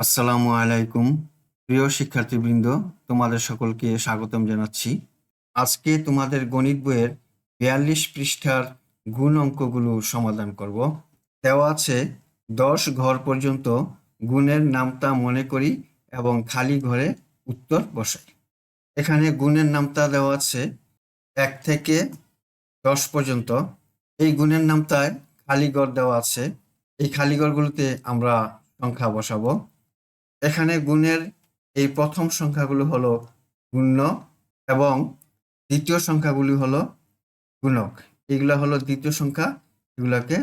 আসসালামু আলাইকুম প্রিয় শিক্ষার্থীবৃন্দ, তোমাদের সকলকে স্বাগতম জানাচ্ছি। আজকে তোমাদের গণিত বইয়ের 42 পৃষ্ঠার গুণ অঙ্কগুলো সমাধান করব। দেওয়া আছে 10 ঘর পর্যন্ত গুণের নামতা মনে করি এবং খালি ঘরে উত্তর বসাই। এখানে গুণের নামতা দেওয়া আছে 1 থেকে 10 পর্যন্ত। এই গুণের নামতায় খালি ঘর দেওয়া আছে। এই খালি ঘরগুলোতে আমরা সংখ্যা বসাবো। এখানে গুণের এই প্রথম সংখ্যাগুলো হলো গুণ্য এবং দ্বিতীয় সংখ্যাগুলি হলো গুণক। এগুলা হলো দ্বিতীয় সংখ্যা, এগুলাকে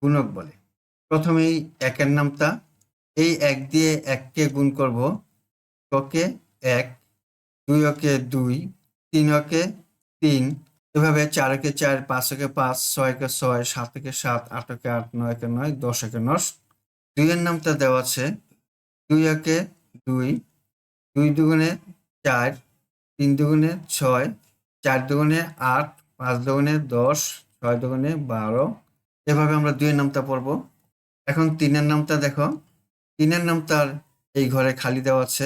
গুণক বলে। প্রথমেই একের নামতা, এই 1 দিয়ে 1কে গুণ করব। ককে 1, 2 কে 2, 3 কে 3, এভাবে 4 কে 4, 5 কে 5, 6 কে 6, 7 কে 7, 8 কে 8, 9 কে 9, 10 কে 10। 2 এর নামতা দেওয়া আছে 2 কে 2, 2 দুগুণে 4, 3 দুগুণে 6, 4 দুগুণে 8, 5 দুগুণে 10, 6 দুগুণে 12। এভাবে আমরা 2 এর নামতা পড়ব। এখন 3 এর নামতা দেখো, 3 এর নামতার এই ঘরে খালি দেওয়া আছে।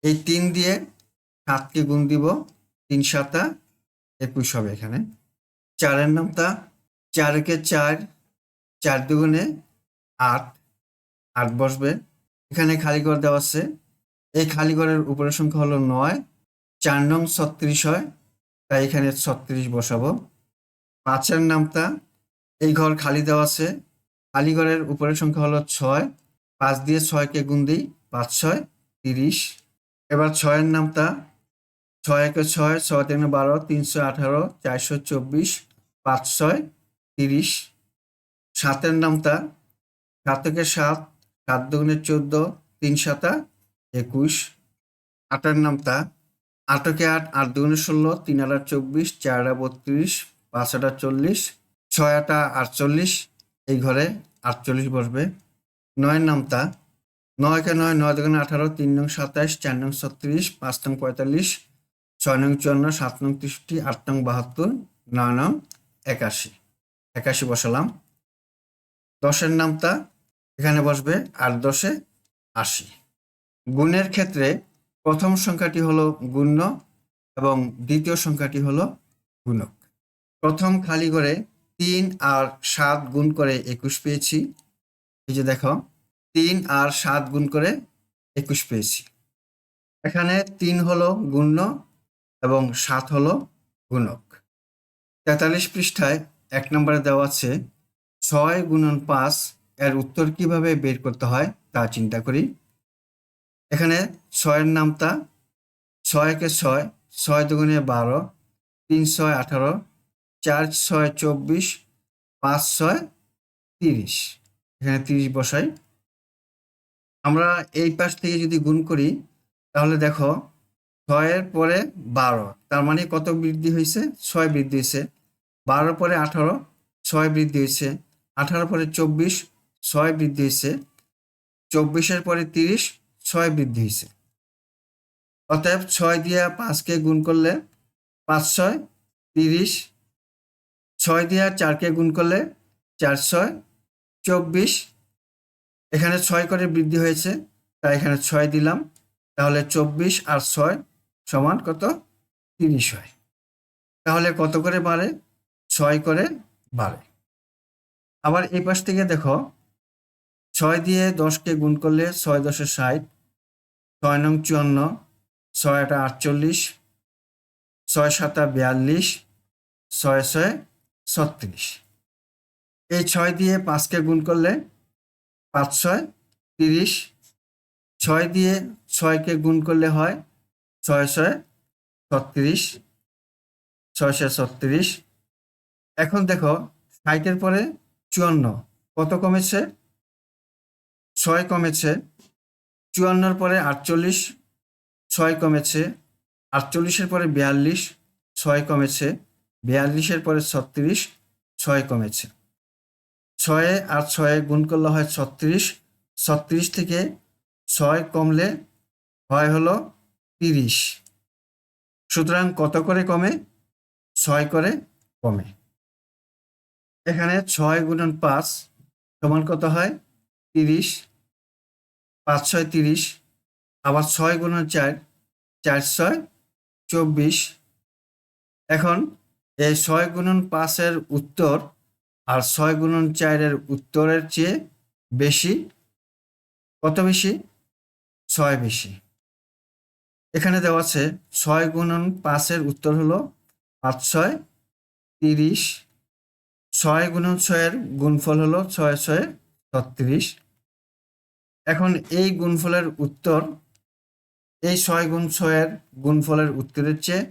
এই 3 দিয়ে 7 কে গুণ দিব, 3 7 21 হবে এখানে। 4 এর নামতা, 4 কে 4, 4 দুগুণে 8, 8 বসবে। এখানে খালি ঘর দেওয়া আছে। এই খালি ঘরের উপরের সংখ্যা হলো 9, 4 নং 36 হয়, তাই এখানে 36 বসাবো। 5 এর নামতা, এই ঘর খালি দেওয়া আছে। খালি ঘরের উপরের সংখ্যা হলো 6, 5 দিয়ে 6 কে গুণ দিই, 5 6 30। এবার 6 এর নামতা, 6 একে 6, 6 3 12, 318, 424, 5 6 30। 7 এর নামতা, 7 একে 7, 7 দুগুণে 14, 3 7 21। 8 এর নামতা, 8 কে 8, 8 দুগুণে 16, 3 8 24, 4 32, 5 8 40, 6 8 48, এই ঘরে 48 বসবে। 9 এর নামতা, 9 কে 9, 9 দুগুণে 18, 3 নং 27, 4 নং 36, 5 নং 45, 6 নং 54, 7 নং 63, 8 নং 72, 9 নং 81, 81 বসালাম। 10 এর নামতা এখানে বসবে 8 10 80। গুণের ক্ষেত্রে প্রথম সংখ্যাটি হলো গুণ্য এবং দ্বিতীয় সংখ্যাটি হলো গুণক। প্রথম খালি ঘরে 3 আর 7 গুণ করে 21 পেয়েছি। এই যে দেখো, 3 আর 7 গুণ করে 21 পেয়েছি। এখানে 3 হলো গুণ্য এবং 7 হলো গুণক। 43 পৃষ্ঠায় 1 নম্বরে দেওয়া আছে 6 গুণন 5 এর উত্তর কিভাবে বের করতে হয় তা চিন্তা করি। এখানে 6 এর নামতা, 6 কে 6, 6 দুগুণে 12, 3 6 18, 4 6 24, 5 6 30। এখানে 30 বসাই। আমরা এই পাশ থেকে যদি গুণ করি তাহলে দেখো 6 এর পরে 12, তার মানে কত বৃদ্ধি হয়েছে? 6 বৃদ্ধি হয়েছে। 12 পরে 18, 6 বৃদ্ধি হয়েছে। 18 পরে 24, 6 বৃদ্ধি হয়েছে। 24 এর পরে 30, 6 বৃদ্ধি হয়েছে। অতএব 6 দিয়ে 5 কে গুণ করলে 5 6 30, 6 দিয়ে 4 কে গুণ করলে 4 6 24। এখানে 6 করে বৃদ্ধি হয়েছে, তাই এখানে 6 দিলাম। তাহলে 24 আর 6 সমান কত? 30 হয়। তাহলে কত করে বাড়ে? 6 করে বাড়ে। আবার এই পাশ থেকে দেখো, 6 দিয়ে 10 কে গুণ করলে 6 10 60, 6 নং 54, 6 8 48, 6 7 42, 6 6 36। এই 6 দিয়ে 5 কে গুণ করলে 5 6 30, 6 দিয়ে 6 কে গুণ করলে হয় 6 6 36, 6 6 36। এখন দেখো 60 এর পরে 54 কত কমেছে? 6 কমেছে। 54 এর পরে 48, 6 কমেছে। 48 এর পরে 42, 6 কমেছে। 42 এর পরে 36, 6 কমেছে। 6 আর 6 গুণ করলে হয় 36, 36 থেকে 6 কমলে হয় হলো 30। সুতরাং কত করে কমে? 6 করে কমে। এখানে 6 গুণন 5 সমান কত হয়? 30। 5 6 30, আবার 6 গুণন 4, 4 6 24। এখন এই 6 গুণন 5 এর উত্তর আর 6 গুণন 4 এর উত্তরের চেয়ে বেশি। কত বেশি? 6 বেশি। এখানে দেওয়া আছে 6 গুণন 5 এর উত্তর হলো 5 6 30, 6 গুণন 6 এর গুণফল হলো 6 6 36। এখন এই গুণফলের উত্তর এই 6 গুণ 6 এর গুণফলের উত্তরের চেয়ে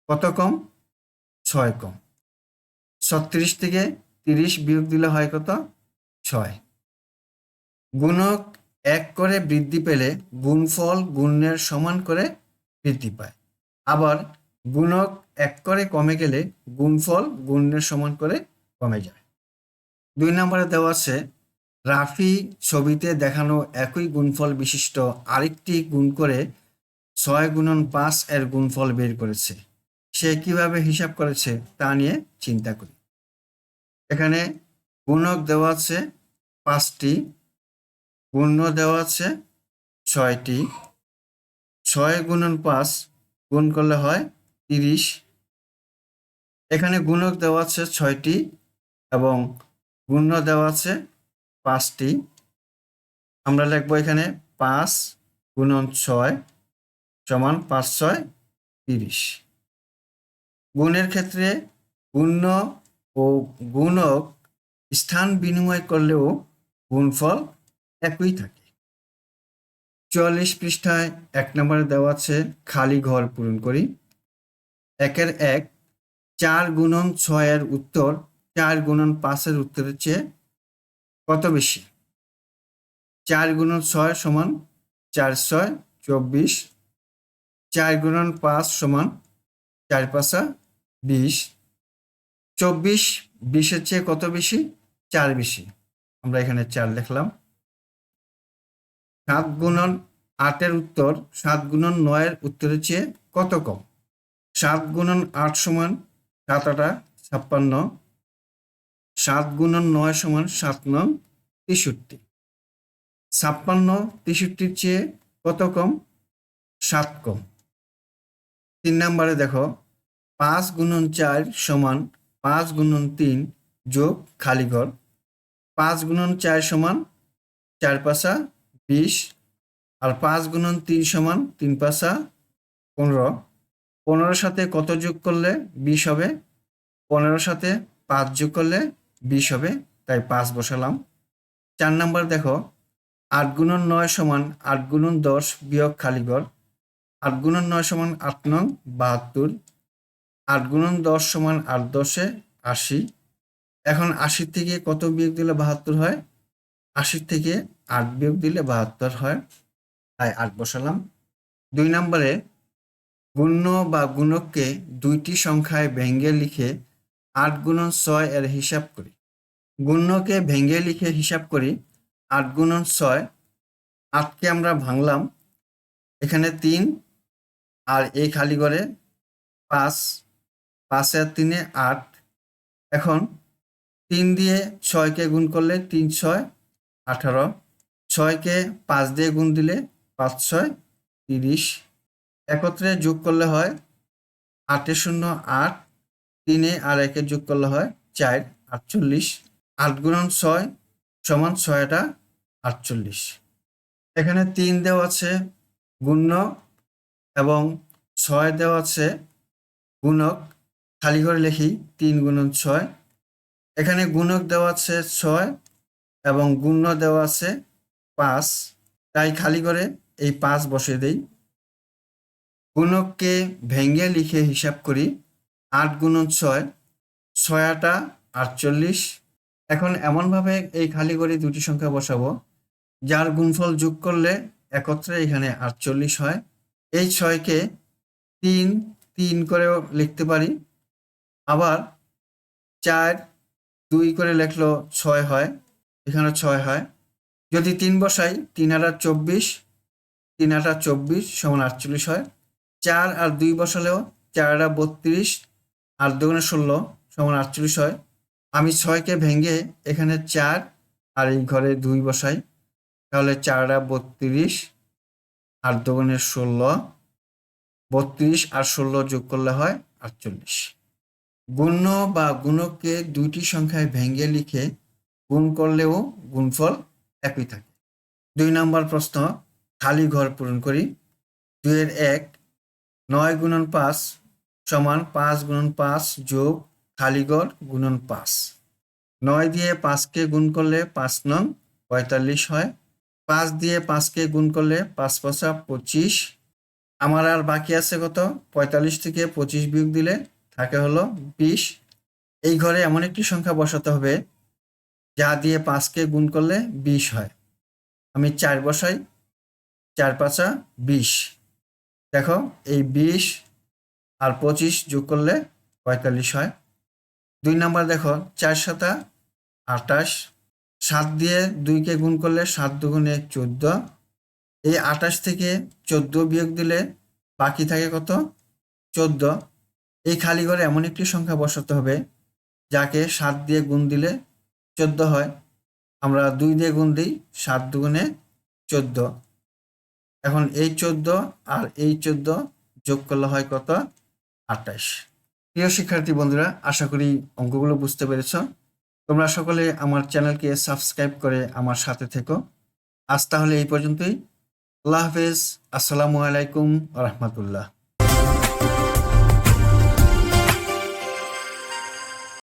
কত কম? 6 কম। 36 থেকে 30 বিয়োগ দিলে হয় কত? 6। গুণক 1 করে বৃদ্ধি পেলে গুণফল গুণের সমান করে বৃদ্ধি পায়। আবার গুণক 1 করে কমে গেলে গুণফল গুণের সমান করে কমে যায়। 2 নম্বরে দেওয়া আছে রাফি ছবিতে দেখানো একই গুণফল বিশিষ্ট আরেকটি গুণ করে 6 গুণন 5 এর গুণফল বের করেছে। সে কিভাবে হিসাব করেছে তা নিয়ে চিন্তা করি। এখানে গুণক দেওয়া আছে 5টি, গুণ্য দেওয়া আছে 6টি। 6 গুণন 5 গুণ করলে হয় 30। এখানে গুণক দেওয়া আছে 6টি এবং গুণ্য দেওয়া আছে 5টি। আমরা লিখবো এখানে 5 গুণন 6 সমান 5 6 30। গুণের ক্ষেত্রে গুণ্য ও গুণক স্থান বিনিময় করলেও গুণফল একই থাকে। 44 পৃষ্ঠায় 1 নম্বরে দেওয়া আছে খালি ঘর পূরণ করি। 1 4 গুণন 6 এর উত্তর 4 গুণন 5 এর উত্তরের চেয়ে কত বেশি? 4 গুণন 6 সমান 4 6 24, 4 গুণন 5 সমান 4 5 20। 24 20 এর চেয়ে কত বেশি? 4 বেশি। আমরা এখানে 4 লিখলাম। 7 গুণন 8 এর উত্তর 7 গুণন 9 এর উত্তরের চেয়ে কত কম? 7 গুণন 8 সমান 7 8 56, 7 গুণন 9 সমান 7 9 63। 56 63-র চেয়ে কত কম? 7 কম। 3 নম্বরে দেখো 5 গুণন 4 সমান 5 গুণন 3 যোগ খালি ঘর। 5 গুণন 4 সমান 4 5 20, আর 5 গুণন 3 সমান 3 5 15। 15-র সাথে কত যোগ করলে 20 হবে? 15-র সাথে 5 যোগ করলে 20 হবে, তাই 5 বসালাম। 4 নম্বর দেখো 8 গুণন 9 সমান 8 গুণন 10 বিয়োগ খালি ঘর। 8 গুণন 9 সমান 8 9 72, 8 গুণন 10 সমান 8 10 80। এখন 80 থেকে কত বিয়োগ দিলে 72 হয়? 80 থেকে 8 বিয়োগ দিলে 72 হয়, তাই 8 বসালাম। 2 নম্বরে গুণ্য বা গুণককে 2টি সংখ্যায় ভেঙে লিখে 8 গুণন 6 এর হিসাব করি। গুণ্যকে ভেঙে লিখে হিসাব করি 8 গুণন 6। 8কে আমরা ভাঙলাম, এখানে 3 আর এই খালি ঘরে 5, 5 আর 3 8। এখন 3 দিয়ে 6কে গুণ করলে 3 6 18, 6কে 5 দিয়ে গুণ দিলে 5 6 30। একত্রে যোগ করলে হয় 8 0 8, 3 আর 1 যোগ করলে হয় 4 48। 8 গুণন 6 সমান 6 48। এখানে 3 দেওয়া আছে গুণ্য এবং 6 দেওয়া আছে গুণক। খালি ঘরে লিখি 3 গুণন 6। এখানে গুণক দেওয়া আছে 6 এবং গুণ্য দেওয়া আছে 5, তাই খালি ঘরে এই 5 বসিয়ে দেই। গুণককে ভেঙে লিখে হিসাব করি 8 গুণন 6, 6 8 48। এখন এমনভাবে এই খালি ঘরে দুটি সংখ্যা বসাবো যার গুণফল যোগ করলে একত্রে এখানে 48 হয়। এই 6কে 3 3 করেও লিখতে পারি, আবার 4 2 করে লিখলেও 6 হয়, এখানে 6 হয়। যদি 3 বসাই 3 8 24, 3 8 24 সমান 48 হয়। 4 আর 2 বসালেও 4 8 32 আর 2 16 সমান 48 হয়। আমি 6কে ভেঙে এখানে 4 আর এই ঘরে 2 বসাই, তাহলে 4 আর 2 16, 32 আর 16 যোগ করলে হয় 48। গুণ্য বা গুণককে দুইটি সংখ্যায় ভেঙে লিখে গুণ করলেও গুণফল একই থাকে। 2 নম্বর প্রশ্ন, খালি ঘর পূরণ করি। 2 এর 1, 9 গুণন 5 সমান 5 গুণন 5 যোগ খালি ঘর গুণন 5। 9 দিয়ে 5কে গুণ করলে 5 নং 45 হয়। 5 দিয়ে 5কে গুণ করলে 5 5 25। আমার আর বাকি আছে কত? 45 থেকে 25 বিয়োগ দিলে থাকে হলো 20। এই ঘরে এমন একটি সংখ্যা বসাতে হবে যা দিয়ে 5কে গুণ করলে 20 হয়। আমি 4 বসাই, 4 5 20। দেখো এই 20 আর 25 যোগ করলে 45 হয়। 2 নাম্বার দেখো, 4 7 28। 7 দিয়ে 2কে গুণ করলে 7 দুগুণে 14। এই 28 থেকে 14 বিয়োগ দিলে বাকি থাকে কত? 14। এই খালি ঘরে এমন একটি সংখ্যা বসাতে হবে যাকে 7 দিয়ে গুণ দিলে 14 হয়। আমরা 2 দিয়ে গুণ দিই, 7 দুগুণে 14। এখন এই 14 আর এই 14 যোগ করলে হয় কত? 28। প্রিয় শিক্ষার্থী বন্ধুরা, আশা করি অঙ্কগুলো বুঝতে পেরেছ। তোমরা সকলে আমার চ্যানেলকে সাবস্ক্রাইব করে আমার সাথে থেকো। আজ তাহলে এই পর্যন্তই। আল্লাহ হাফেজ। আসসালামু আলাইকুম ওয়া রাহমাতুল্লাহ।